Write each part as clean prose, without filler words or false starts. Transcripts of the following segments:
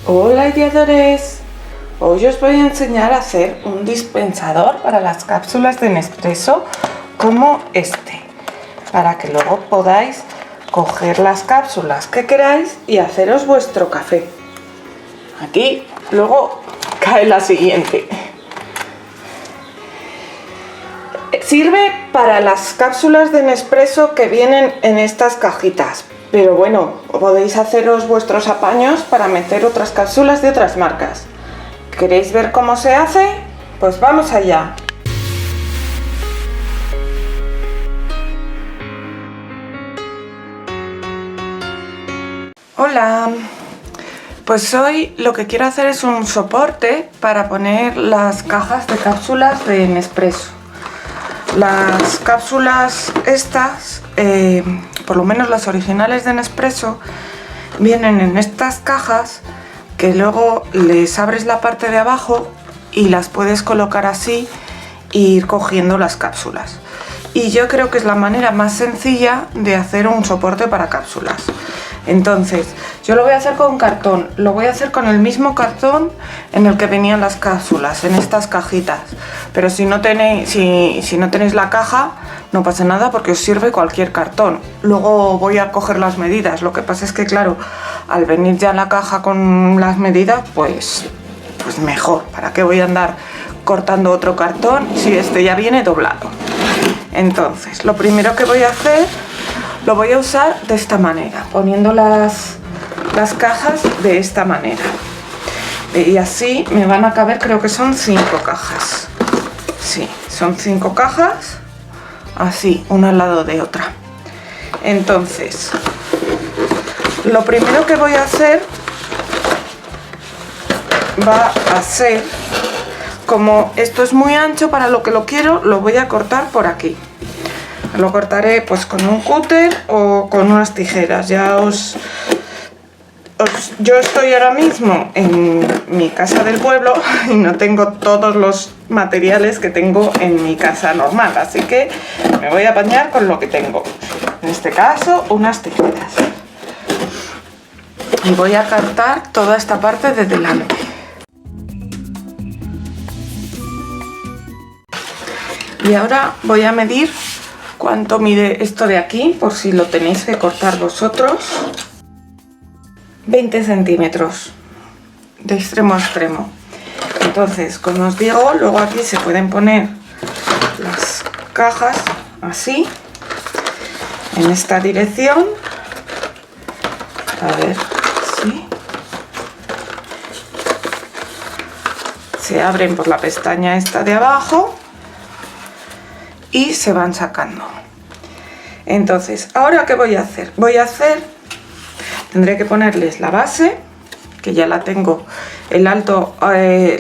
Hola ideadores, hoy os voy a enseñar a hacer un dispensador para las cápsulas de Nespresso como este, para que luego podáis coger las cápsulas que queráis y haceros vuestro café. Aquí luego cae la siguiente. Sirve para las cápsulas de Nespresso que vienen en estas cajitas. Pero bueno, podéis haceros vuestros apaños para meter otras cápsulas de otras marcas. ¿Queréis ver cómo se hace? Pues vamos allá. Hola, pues hoy lo que quiero hacer es un soporte para poner las cajas de cápsulas de Nespresso. Las cápsulas estas, por lo menos las originales de Nespresso, vienen en estas cajas que luego les abres la parte de abajo y las puedes colocar así e ir cogiendo las cápsulas. Y yo creo que es la manera más sencilla de hacer un soporte para cápsulas. Entonces, yo lo voy a hacer con cartón, lo voy a hacer con el mismo cartón en el que venían las cápsulas, en estas cajitas. Pero si no tenéis la caja, no pasa nada porque os sirve cualquier cartón. Luego voy a coger las medidas, lo que pasa es que claro, al venir ya la caja con las medidas, pues mejor. ¿Para qué voy a andar cortando otro cartón si este ya viene doblado? Entonces, lo primero que voy a hacer, lo voy a usar de esta manera, poniendo las cajas de esta manera. Y así me van a caber, creo que son 5 cajas. Sí, son 5 cajas, así, una al lado de otra. Entonces, lo primero que voy a hacer va a ser, como esto es muy ancho para lo que lo quiero, lo voy a cortar por aquí. Lo cortaré pues con un cúter o con unas tijeras. Yo estoy ahora mismo en mi casa del pueblo y no tengo todos los materiales que tengo en mi casa normal, así que me voy a apañar con lo que tengo. En este caso, unas tijeras. Y voy a cortar toda esta parte de delante. Y ahora voy a medir cuánto mide esto de aquí, por si lo tenéis que cortar vosotros. 20 centímetros de extremo a extremo. Entonces, como os digo, luego aquí se pueden poner las cajas así, en esta dirección. A ver, sí. Se abren por la pestaña esta de abajo y se van sacando. Entonces, ¿ahora qué voy a hacer? Tendré que ponerles la base, que ya la tengo. El alto,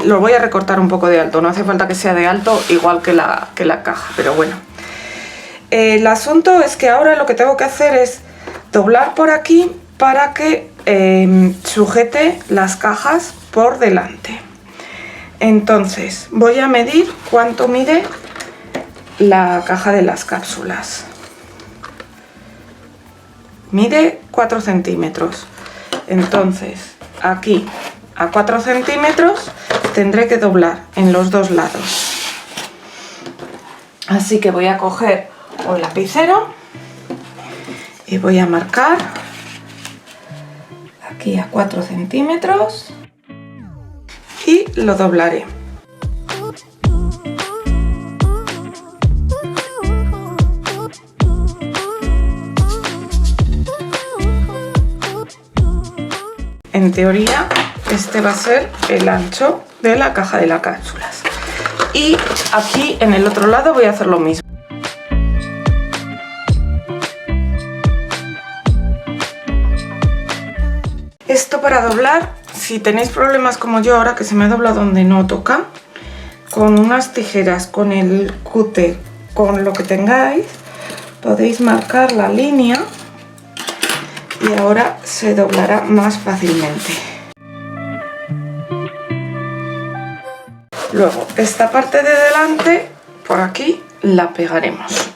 lo voy a recortar un poco de alto, no hace falta que sea de alto igual que la caja, pero bueno. El asunto es que ahora lo que tengo que hacer es doblar por aquí para que sujete las cajas por delante. Entonces, voy a medir cuánto mide la caja de las cápsulas. Mide 4 centímetros. Entonces, aquí a 4 centímetros tendré que doblar en los dos lados. Así que voy a coger un lapicero y voy a marcar aquí a 4 centímetros y lo doblaré. En teoría, este va a ser el ancho de la caja de las cápsulas. Y aquí en el otro lado voy a hacer lo mismo. Esto para doblar, si tenéis problemas como yo ahora, que se me dobla donde no toca, con unas tijeras, con el cúter, con lo que tengáis, podéis marcar la línea. Y ahora se doblará más fácilmente. Luego, esta parte de delante, por aquí, la pegaremos.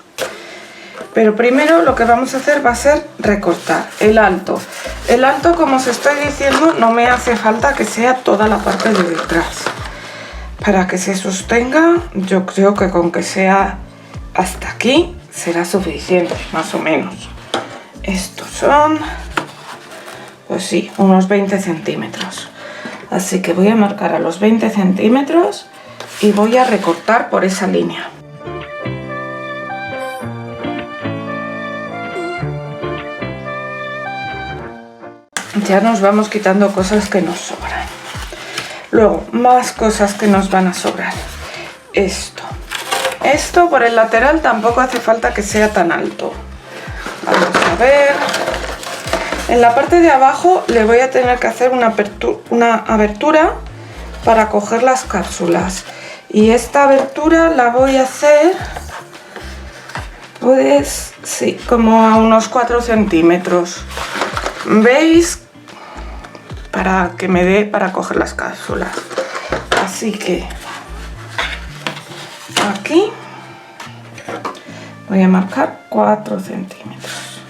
Pero primero lo que vamos a hacer va a ser recortar el alto. El alto, como os estoy diciendo, no me hace falta que sea toda la parte de detrás. Para que se sostenga, yo creo que con que sea hasta aquí será suficiente, más o menos. Estos son, pues sí, unos 20 centímetros. Así que voy a marcar a los 20 centímetros y voy a recortar por esa línea. Ya nos vamos quitando cosas que nos sobran. Luego, más cosas que nos van a sobrar. Esto por el lateral tampoco hace falta que sea tan alto. Vamos a ver. En la parte de abajo le voy a tener que hacer una abertura para coger las cápsulas. Y esta abertura la voy a hacer, pues sí, como a unos 4 centímetros. ¿Veis? Para que me dé para coger las cápsulas. Así que aquí voy a marcar 4 centímetros.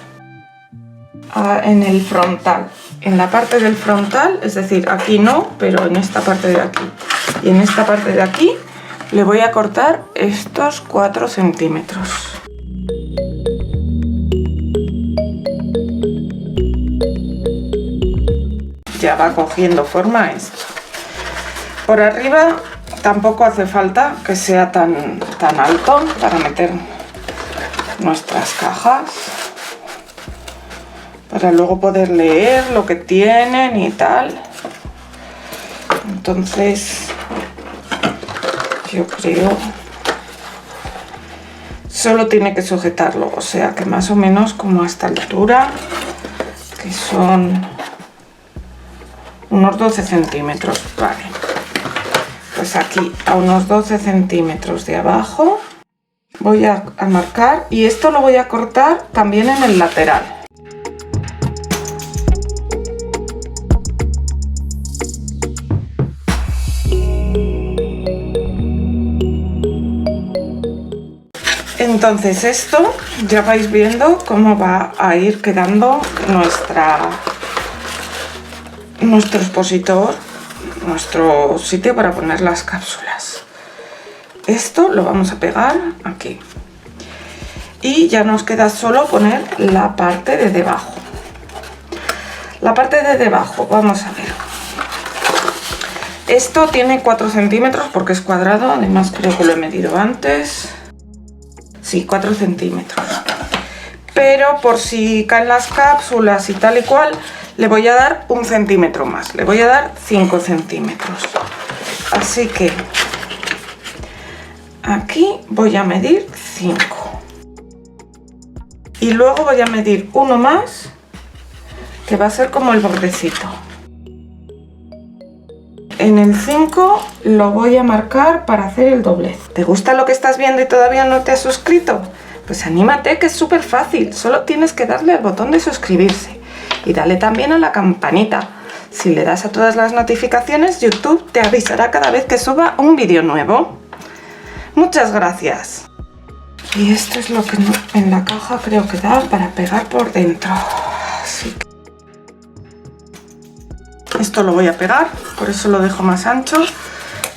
En el frontal, en la parte del frontal, es decir, aquí no, pero en esta parte de aquí y en esta parte de aquí le voy a cortar estos 4 centímetros. Ya va cogiendo forma esto. Por arriba tampoco hace falta que sea tan alto para meter nuestras cajas, para luego poder leer lo que tienen y tal. Entonces yo creo solo tiene que sujetarlo, o sea que más o menos como a esta altura, que son unos 12 centímetros, vale. Pues aquí a unos 12 centímetros de abajo voy a marcar, y esto lo voy a cortar también en el lateral. Entonces esto ya vais viendo cómo va a ir quedando nuestro expositor, nuestro sitio para poner las cápsulas. Esto lo vamos a pegar aquí y ya nos queda solo poner la parte de debajo. La parte de debajo, vamos a ver, esto tiene 4 centímetros porque es cuadrado, además creo que lo he medido antes. Sí, 4 centímetros, pero por si caen las cápsulas y tal y cual, le voy a dar 1 centímetro más, le voy a dar 5 centímetros. Así que aquí voy a medir 5 y luego voy a medir uno más, que va a ser como el bordecito. En el 5 lo voy a marcar para hacer el doblez. ¿Te gusta lo que estás viendo y todavía no te has suscrito? Pues anímate, que es súper fácil. Solo tienes que darle al botón de suscribirse y dale también a la campanita. Si le das a todas las notificaciones, YouTube te avisará cada vez que suba un vídeo nuevo. Muchas gracias. Y esto es lo que en la caja creo que da para pegar por dentro. Así que esto lo voy a pegar, por eso lo dejo más ancho,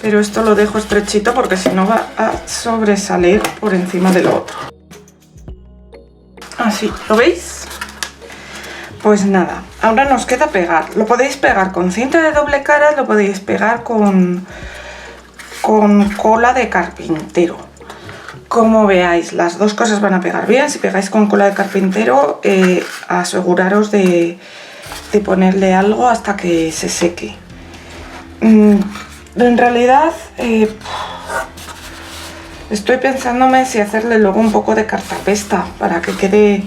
pero esto lo dejo estrechito porque si no va a sobresalir por encima de lo otro. Así, ¿lo veis? Pues nada, ahora nos queda pegar. Lo podéis pegar con cinta de doble cara, lo podéis pegar con cola de carpintero. Como veáis, las dos cosas van a pegar bien. Si pegáis con cola de carpintero, aseguraros de ponerle algo hasta que se seque. En realidad estoy pensándome si hacerle luego un poco de cartapesta para que quede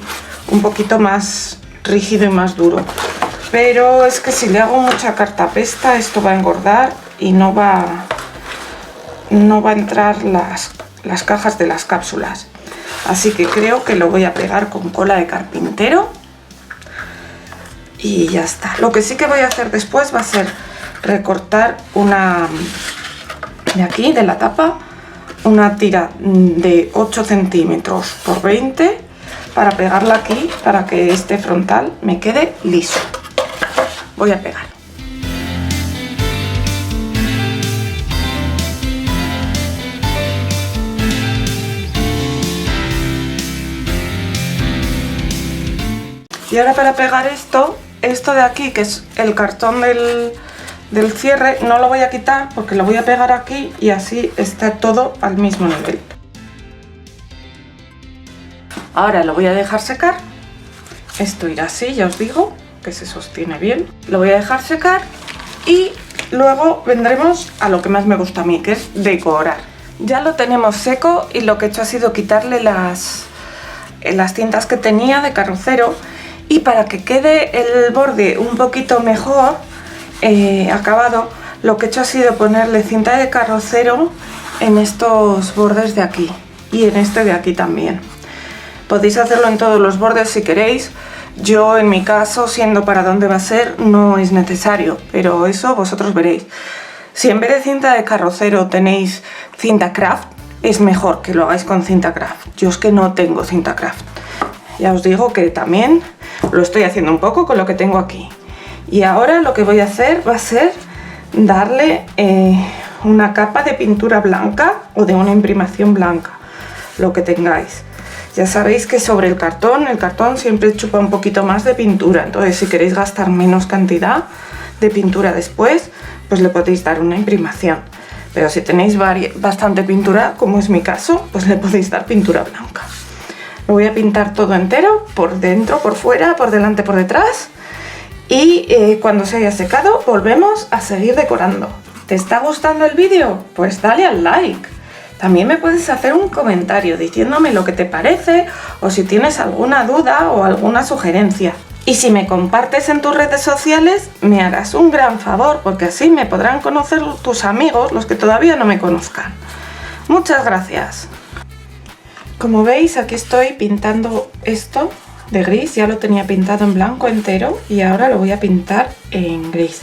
un poquito más rígido y más duro, pero es que si le hago mucha cartapesta esto va a engordar y no va a entrar las cajas de las cápsulas, así que creo que lo voy a pegar con cola de carpintero y ya está. Lo que sí que voy a hacer después va a ser recortar una de aquí, de la tapa, una tira de 8 centímetros por 20 para pegarla aquí, para que este frontal me quede liso. Voy a pegar. Y ahora para pegar esto de aquí, que es el cartón del cierre, no lo voy a quitar porque lo voy a pegar aquí y así está todo al mismo nivel. Ahora lo voy a dejar secar. Esto irá así, ya os digo, que se sostiene bien. Lo voy a dejar secar y luego vendremos a lo que más me gusta a mí, que es decorar. Ya lo tenemos seco y lo que he hecho ha sido quitarle las cintas que tenía de carrocero. Y para que quede el borde un poquito mejor acabado, lo que he hecho ha sido ponerle cinta de carrocero en estos bordes de aquí y en este de aquí también. Podéis hacerlo en todos los bordes si queréis. Yo en mi caso, siendo para dónde va a ser, no es necesario, pero eso vosotros veréis. Si en vez de cinta de carrocero tenéis cinta craft, es mejor que lo hagáis con cinta craft. Yo es que no tengo cinta craft. Ya os digo que también lo estoy haciendo un poco con lo que tengo aquí. Y ahora lo que voy a hacer va a ser darle una capa de pintura blanca o de una imprimación blanca, lo que tengáis. Ya sabéis que sobre el cartón siempre chupa un poquito más de pintura, entonces si queréis gastar menos cantidad de pintura después, pues le podéis dar una imprimación. Pero si tenéis bastante pintura, como es mi caso, pues le podéis dar pintura blanca. Lo voy a pintar todo entero, por dentro, por fuera, por delante, por detrás. Y cuando se haya secado, volvemos a seguir decorando. ¿Te está gustando el vídeo? Pues dale al like. También me puedes hacer un comentario diciéndome lo que te parece o si tienes alguna duda o alguna sugerencia. Y si me compartes en tus redes sociales, me harás un gran favor, porque así me podrán conocer tus amigos, los que todavía no me conozcan. Muchas gracias. Como veis, aquí estoy pintando esto de gris. Ya lo tenía pintado en blanco entero y ahora lo voy a pintar en gris.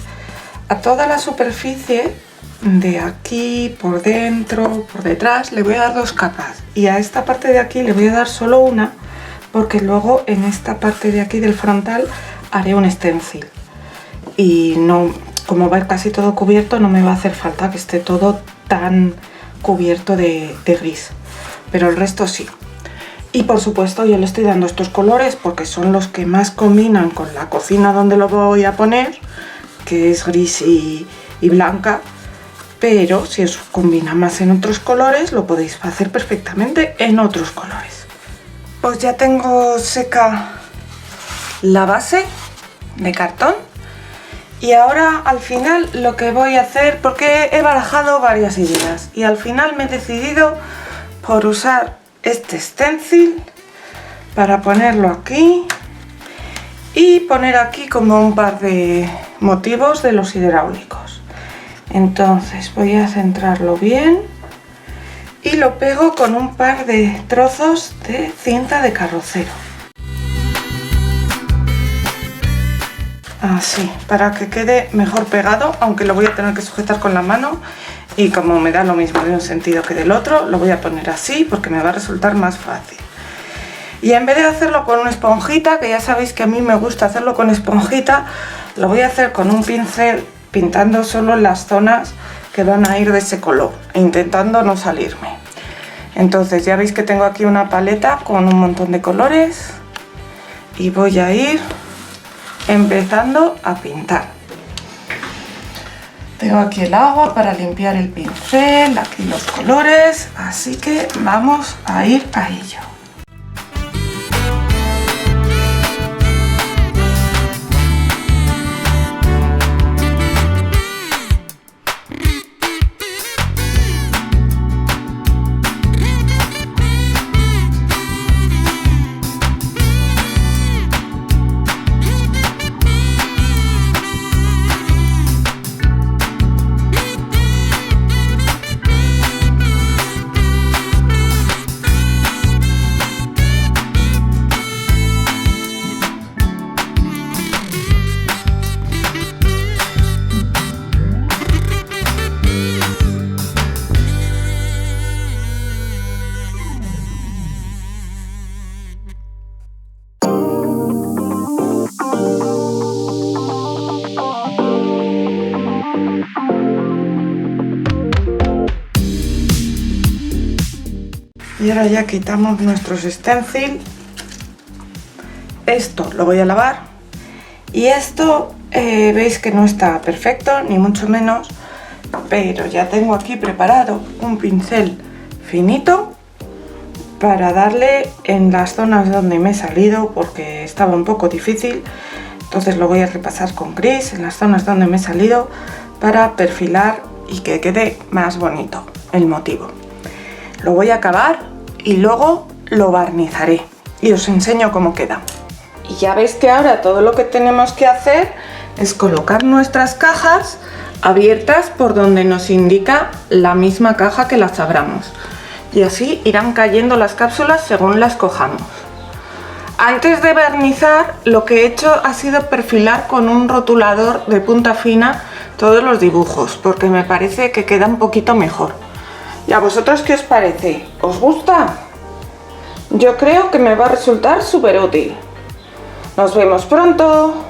A toda la superficie de aquí, por dentro, por detrás, le voy a dar 2 capas. Y a esta parte de aquí le voy a dar solo una, porque luego en esta parte de aquí del frontal haré un stencil. Y no, como va a ir casi todo cubierto, no me va a hacer falta que esté todo tan cubierto de gris. Pero el resto sí. Y por supuesto yo le estoy dando estos colores porque son los que más combinan con la cocina donde lo voy a poner, que es gris y blanca. Pero si os combina más en otros colores, lo podéis hacer perfectamente en otros colores. Pues ya tengo seca la base de cartón. Y ahora al final lo que voy a hacer, porque he barajado varias ideas y al final me he decidido por usar este stencil para ponerlo aquí y poner aquí como un par de motivos de los hidráulicos. Entonces voy a centrarlo bien y lo pego con un par de trozos de cinta de carrocero. Así, para que quede mejor pegado, aunque lo voy a tener que sujetar con la mano. Y como me da lo mismo de un sentido que del otro, lo voy a poner así porque me va a resultar más fácil. Y en vez de hacerlo con una esponjita, que ya sabéis que a mí me gusta hacerlo con esponjita, lo voy a hacer con un pincel pintando solo las zonas que van a ir de ese color e intentando no salirme. Entonces ya veis que tengo aquí una paleta con un montón de colores y voy a ir empezando a pintar. Tengo aquí el agua para limpiar el pincel, aquí los colores, así que vamos a ir a ello. Y ahora ya quitamos nuestros stencil. Esto lo voy a lavar. Y esto veis que no está perfecto, ni mucho menos. Pero ya tengo aquí preparado un pincel finito para darle en las zonas donde me he salido, porque estaba un poco difícil. Entonces lo voy a repasar con gris en las zonas donde me he salido para perfilar y que quede más bonito el motivo. Lo voy a acabar y luego lo barnizaré y os enseño cómo queda. Y ya veis que ahora todo lo que tenemos que hacer es colocar nuestras cajas abiertas por donde nos indica la misma caja que las abramos. Y así irán cayendo las cápsulas según las cojamos. Antes de barnizar, lo que he hecho ha sido perfilar con un rotulador de punta fina todos los dibujos, porque me parece que queda un poquito mejor. ¿Y a vosotros qué os parece? ¿Os gusta? Yo creo que me va a resultar súper útil. Nos vemos pronto.